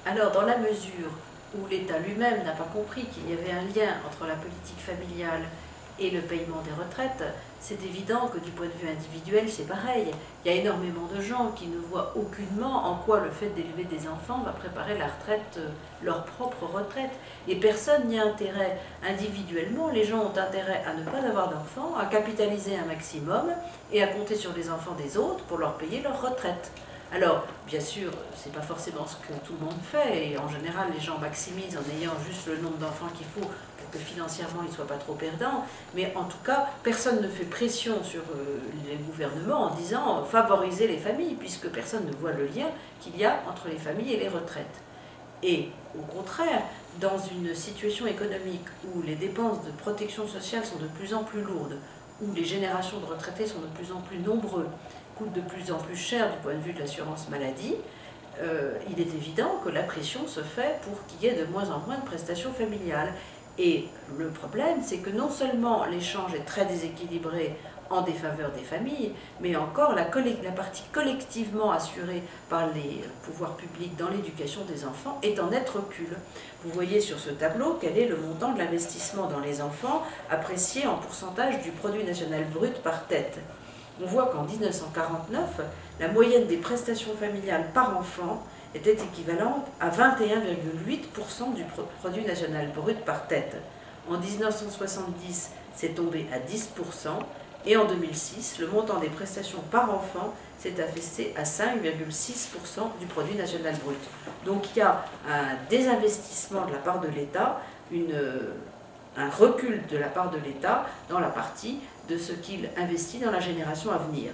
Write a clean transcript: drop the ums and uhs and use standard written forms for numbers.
Alors, dans la mesure où l'État lui-même n'a pas compris qu'il y avait un lien entre la politique familiale et le paiement des retraites, c'est évident que du point de vue individuel, c'est pareil. Il y a énormément de gens qui ne voient aucunement en quoi le fait d'élever des enfants va préparer la retraite, leur propre retraite. Et personne n'y a intérêt. Individuellement, les gens ont intérêt à ne pas avoir d'enfants, à capitaliser un maximum et à compter sur les enfants des autres pour leur payer leur retraite. Alors, bien sûr, c'est pas forcément ce que tout le monde fait, et en général, les gens maximisent en ayant juste le nombre d'enfants qu'il faut pour que financièrement ils ne soient pas trop perdants, mais en tout cas, personne ne fait pression sur les gouvernements en disant favoriser les familles, puisque personne ne voit le lien qu'il y a entre les familles et les retraites. Et au contraire, dans une situation économique où les dépenses de protection sociale sont de plus en plus lourdes, où les générations de retraités sont de plus en plus nombreux, coûtent de plus en plus cher du point de vue de l'assurance maladie, il est évident que la pression se fait pour qu'il y ait de moins en moins de prestations familiales. Et le problème, c'est que non seulement l'échange est très déséquilibré en défaveur des familles, mais encore la partie collectivement assurée par les pouvoirs publics dans l'éducation des enfants est en net recul. Vous voyez sur ce tableau quel est le montant de l'investissement dans les enfants apprécié en pourcentage du produit national brut par tête. On voit qu'en 1949, la moyenne des prestations familiales par enfant était équivalente à 21,8% du produit national brut par tête. En 1970, c'est tombé à 10%, et en 2006, le montant des prestations par enfant s'est affaissé à 5,6% du produit national brut. Donc il y a un désinvestissement de la part de l'État, un recul de la part de l'État dans la partie de ce qu'il investit dans la génération à venir.